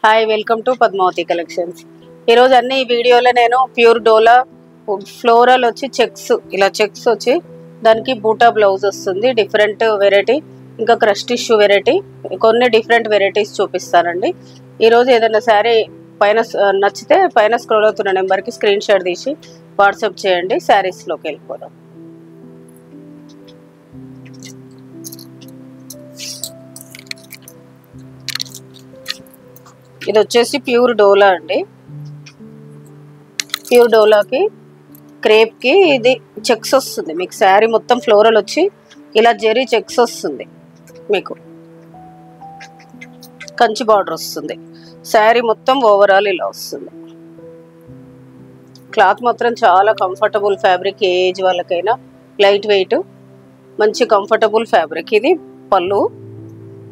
Hi welcome to Padmavati collections. ఈరోజు అన్ని ఈ వీడియోలో నేను ప్యూర్ డోలా ఫ్లోరల్ వచ్చి చెక్స్ ఇలా చెక్స్ వచ్చి దానికి బూటా బ్లౌజ్ వస్తుంది. డిఫరెంట్ వెరైటీ, ఇంకా క్రష్ టిష్యూ వెరైటీ, కొన్ని డిఫరెంట్ వెరైటీస్ చూపిస్తానండి. ఈరోజు ఏదైనా శారీ పైన నచ్చితే పైన స్క్రోల్ అవుతున్న నెంబర్కి స్క్రీన్ షాట్ తీసి వాట్సాప్ చేయండి. శారీస్లోకి వెళ్ళిపోదాం. ఇది వచ్చేసి ప్యూర్ డోలా అండి. ప్యూర్ డోలాకి క్రేప్కి ఇది చెక్స్ వస్తుంది. మీకు శారీ మొత్తం ఫ్లోరల్ వచ్చి ఇలా జెరీ చెక్స్ వస్తుంది. మీకు కంచి బార్డర్ వస్తుంది. శారీ మొత్తం ఓవరాల్ ఇలా వస్తుంది. క్లాత్ మాత్రం చాలా కంఫర్టబుల్ ఫ్యాబ్రిక్. ఏ ఏజ్ వాళ్ళకైనా లైట్ వెయిట్ మంచి కంఫర్టబుల్ ఫ్యాబ్రిక్. ఇది పళ్ళు.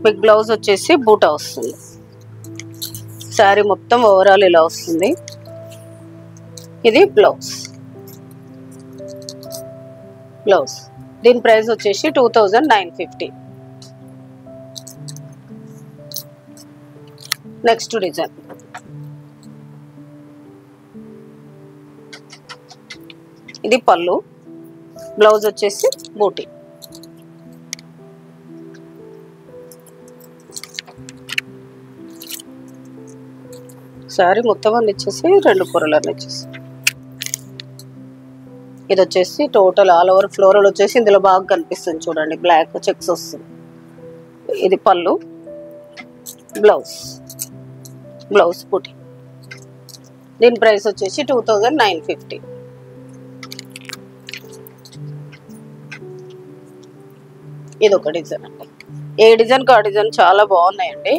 మీకు బ్లౌజ్ వచ్చేసి బూటా వస్తుంది. శారీ మొత్తం ఓవరాల్ ఇలా వస్తుంది. ఇది బ్లౌజ్. దీని ప్రైస్ వచ్చేసి 2950. నెక్స్ట్ డిజైన్ ఇది పళ్ళు. బ్లౌజ్ వచ్చేసి బూటీ. శారీ మొత్తం అన్ని ఇచ్చేసి రెండు కూరలన్నీ ఇచ్చేసి ఇది వచ్చేసి టోటల్ ఆల్ ఓవర్ ఫ్లోరల్ వచ్చేసి ఇందులో బాగా కనిపిస్తుంది చూడండి. బ్లాక్ చెక్స్ వస్తుంది. ఇది పళ్ళు. బ్లౌజ్ పుట్టి. దీని ప్రైస్ వచ్చేసి 2950. ఇది ఒక డిజైన్ అండి. ఏ డిజైన్కి ఆ డిజైన్ చాలా బాగున్నాయండి.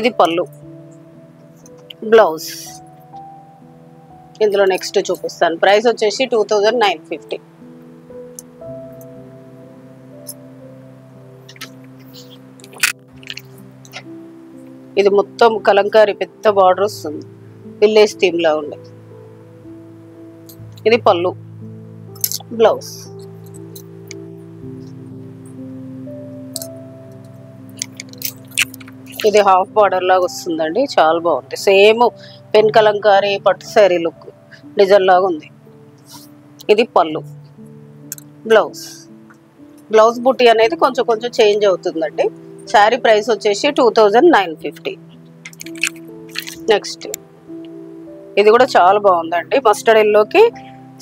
ఇది పళ్ళు. బ్లౌజ్ ఇందులో నెక్స్ట్ చూపిస్తాను. ప్రైస్ వచ్చేసి 2950. ఇది మొత్తం కలంకారీ పెద్ద బార్డర్ వస్తుంది. విలేజ్ థీమ్ లా ఉండే. ఇది పళ్ళు. బ్లౌజ్. ఇది హాఫ్ బార్డర్ లాగా వస్తుందండి. చాలా బాగుంది. సేమ్ పెన్ కలంకారీ పట్టు శారీ లుక్ డిజైన్ లాగా ఉంది. ఇది పళ్ళు. బ్లౌజ్ బుట్టి అనేది కొంచెం కొంచెం చేంజ్ అవుతుందండి. శారీ ప్రైస్ వచ్చేసి 2950. నెక్స్ట్ ఇది కూడా చాలా బాగుందండి. మస్టర్డ్ ఎల్లోకి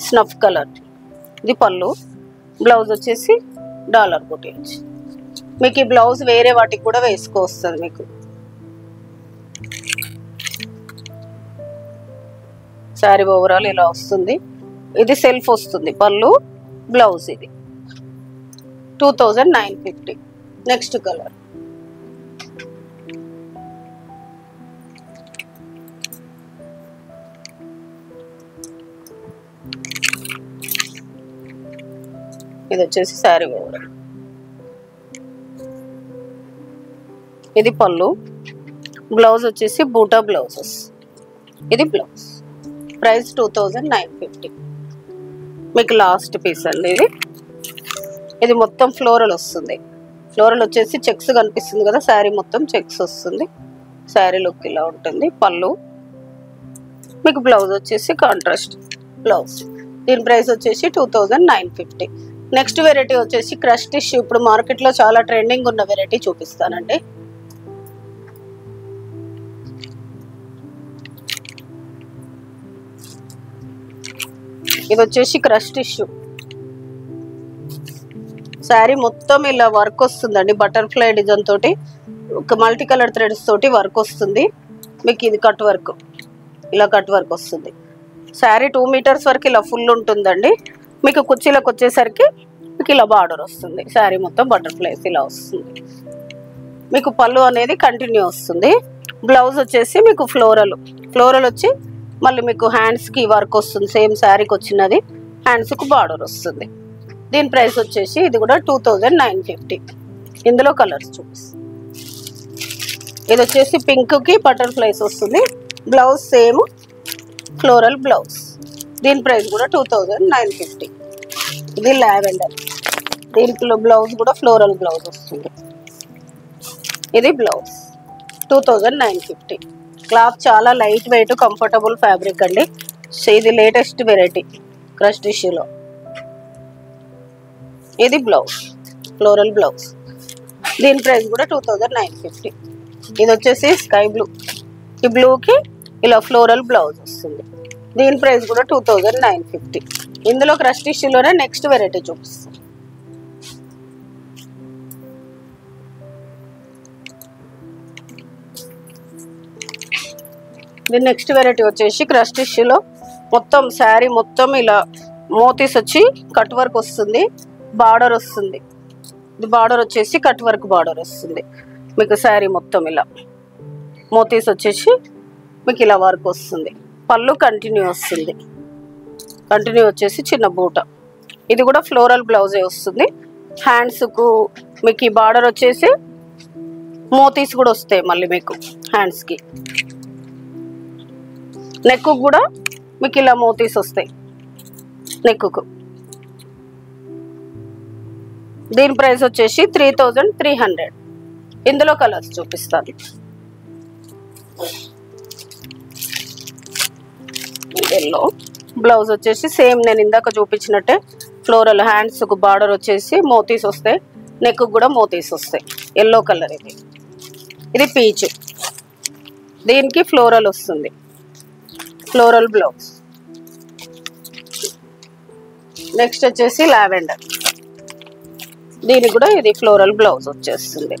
స్నఫ్ కలర్. ఇది పళ్ళు. బ్లౌజ్ వచ్చేసి డాలర్ బుట్టి వచ్చి మీకు ఈ బ్లౌజ్ వేరే వాటికి కూడా వేసుకోవస్తుంది. మీకు శారీ ఓవరాల్ ఇలా వస్తుంది. ఇది సెల్ఫ్ వస్తుంది. పళ్ళు బ్లౌజ్. ఇది 2950. నెక్స్ట్ కలర్ ఇది వచ్చేసి శారీ ఓవరాల్. ఇది పళ్ళు. బ్లౌజ్ వచ్చేసి బూటా బ్లౌజెస్. ఇది బ్లౌజ్. ప్రైస్ 2950. మీకు లాస్ట్ పీస్ అండి ఇది. ఇది మొత్తం ఫ్లోరల్ వస్తుంది. ఫ్లోరల్ వచ్చేసి చెక్స్ కనిపిస్తుంది కదా. శారీ మొత్తం చెక్స్ వస్తుంది. శారీ లుక్ ఇలా ఉంటుంది. పళ్ళు. మీకు బ్లౌజ్ వచ్చేసి కాంట్రాస్ట్ బ్లౌజ్. దీని ప్రైస్ వచ్చేసి 2950. నెక్స్ట్ వెరైటీ వచ్చేసి క్రష్ టిష్యూ. ఇప్పుడు మార్కెట్లో చాలా ట్రెండింగ్ ఉన్న వెరైటీ చూపిస్తానండి. ఇది వచ్చేసి క్రష్ టిష్యూ. శారీ మొత్తం ఇలా వర్క్ వస్తుందండి. బటర్ఫ్లై డిజైన్ తోటి ఒక మల్టీ కలర్ థ్రెడ్స్ తోటి వర్క్ వస్తుంది. మీకు ఇది కట్ వర్క్. ఇలా కట్ వర్క్ వస్తుంది. శారీ 2 మీటర్స్ వరకు ఇలా ఫుల్ ఉంటుందండి. మీకు కుర్చీలకు వచ్చేసరికి మీకు ఇలా బార్డర్ వస్తుంది. శారీ మొత్తం బటర్ఫ్లైస్ ఇలా వస్తుంది. మీకు పళ్ళు అనేది కంటిన్యూ వస్తుంది. బ్లౌజ్ వచ్చేసి మీకు ఫ్లోరల్ వచ్చి మళ్ళీ మీకు హ్యాండ్స్కి వర్క్ వస్తుంది. సేమ్ శారీకి వచ్చినది. హ్యాండ్స్కు బార్డర్ వస్తుంది. దీని ప్రైస్ వచ్చేసి ఇది కూడా 2950. ఇందులో కలర్స్ చూపిస్తాను. ఇది వచ్చేసి పింక్కి బటర్ఫ్లైస్ వస్తుంది. Blouse same floral blouse. దీని ప్రైస్ కూడా 2950. ఇది లావెండర్. దీంట్లో బ్లౌజ్ కూడా ఫ్లోరల్ బ్లౌజ్ వస్తుంది. ఇది బ్లౌజ్. 2950. క్లాత్ చాలా లైట్ వెయిట్ కంఫర్టబుల్ ఫ్యాబ్రిక్ అండి. సో ఇది లేటెస్ట్ వెరైటీ క్రష్ టిష్యూలో. ఇది బ్లౌజ్, ఫ్లోరల్ బ్లౌజ్. దీని ప్రైస్ కూడా 2950. ఇది వచ్చేసి స్కై బ్లూ. ఈ బ్లూకి ఇలా ఫ్లోరల్ బ్లౌజ్ వస్తుంది. దీని ప్రైస్ కూడా 2950. ఇందులో క్రష్ టిష్యూలోనే నెక్స్ట్ వెరైటీ చూపిస్తాం. దీని నెక్స్ట్ వెరైటీ వచ్చేసి క్రష్ టిష్యూలో మొత్తం శారీ మొత్తం ఇలా మోతీస్ వచ్చి కట్ వర్క్ వస్తుంది, బార్డర్ వస్తుంది. ఇది బార్డర్ వచ్చేసి కట్ వర్క్ బార్డర్ వస్తుంది మీకు. శారీ మొత్తం ఇలా మోతీస్ వచ్చేసి మీకు ఇలా వర్క్ వస్తుంది. పళ్ళు కంటిన్యూ వస్తుంది. కంటిన్యూ వచ్చేసి చిన్న బూట. ఇది కూడా ఫ్లోరల్ బ్లౌజే వస్తుంది. హ్యాండ్స్కు మీకు ఈ బార్డర్ వచ్చేసి మోతీస్ కూడా వస్తాయి మళ్ళీ మీకు హ్యాండ్స్కి. నెక్కు కూడా మీకు ఇలా మోతీస్ వస్తాయి నెక్కుకు. దీని ప్రైస్ వచ్చేసి 3300. ఇందులో కలర్స్ చూపిస్తాను. ఎల్లో బ్లౌజ్ వచ్చేసి సేమ్ నేను ఇందాక చూపించినట్టే ఫ్లోరల్. హ్యాండ్స్కు బార్డర్ వచ్చేసి మోతీస్ వస్తాయి, నెక్ కూడా మోతీస్ వస్తాయి. ఎల్లో కలర్ ఇది. ఇది పీచ్. దీనికి ఫ్లోరల్ వస్తుంది, ఫ్లోరల్ బ్లౌజ్. నెక్స్ట్ వచ్చేసి లావెండర్. దీనికి కూడా ఇది ఫ్లోరల్ బ్లౌజ్ వచ్చేస్తుంది.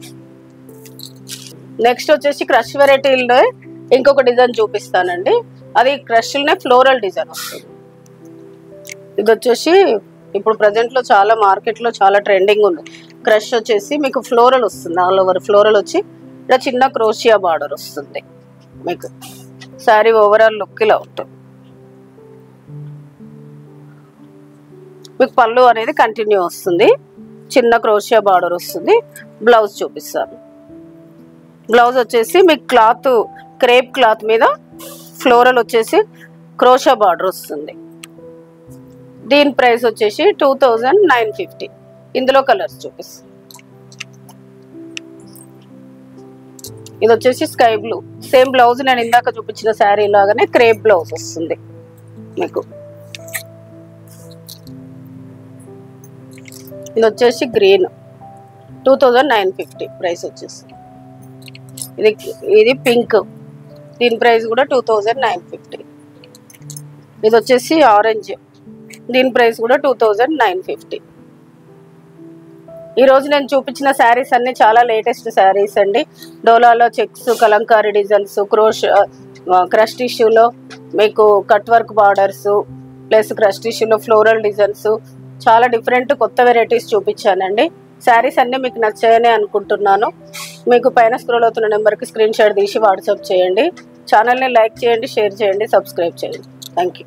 నెక్స్ట్ వచ్చేసి క్రష్ వెరైటీలో ఇంకొక డిజైన్ చూపిస్తానండి. అది క్రష్లోనే ఫ్లోరల్ డిజైన్ వస్తుంది. ఇది వచ్చేసి ఇప్పుడు ప్రజెంట్లో చాలా మార్కెట్లో చాలా ట్రెండింగ్ ఉంది. క్రష్ వచ్చేసి మీకు ఫ్లోరల్ వస్తుంది. ఆల్ ఓవర్ ఫ్లోరల్ వచ్చి ఇలా చిన్న క్రోషియా బార్డర్ వస్తుంది మీకు. శారీ ఓవరాల్ లుక్ ఇలా ఉంటుంది. మీకు పళ్ళు అనేది కంటిన్యూ వస్తుంది, చిన్న క్రోషియా బార్డర్ వస్తుంది. బ్లౌజ్ చూపిస్తాను. బ్లౌజ్ వచ్చేసి మీకు క్లాత్ క్రేప్ క్లాత్ మీద ఫ్లోరల్ వచ్చేసి క్రోషియా బార్డర్ వస్తుంది. దీని ప్రైస్ వచ్చేసి 2950. ఇందులో కలర్స్ చూపిస్తాను. ఇది వచ్చేసి స్కై బ్లూ. సేమ్ బ్లౌజ్ నేను ఇందాక చూపించిన శారీ లాగానే క్రేప్ బ్లౌజ్ వస్తుంది మీకు. ఇది వచ్చేసి గ్రీన్, 2950 ప్రైస్ వచ్చేసి. ఇది పింక్. దీని ప్రైస్ కూడా 2950. ఇది వచ్చేసి ఆరెంజ్. దీని ప్రైస్ కూడా 2950. ఈరోజు నేను చూపించిన శారీస్ అన్నీ చాలా లేటెస్ట్ శారీస్ అండి. డోలాలో చెక్స్, కలంకారీ డిజైన్స్, క్రష్ టిష్యూలో మీకు cut work borders plus crush టిష్యూలో ఫ్లోరల్ డిజైన్స్, చాలా డిఫరెంట్ కొత్త వెరైటీస్ చూపించానండి. శారీస్ అన్నీ మీకు నచ్చాయని అనుకుంటున్నాను. మీకు పైన స్క్రోల్ అవుతున్న నెంబర్కి స్క్రీన్ షాట్ తీసి వాట్సాప్ చేయండి. ఛానల్ని లైక్ చేయండి, షేర్ చేయండి, సబ్స్క్రైబ్ చేయండి. Thank you.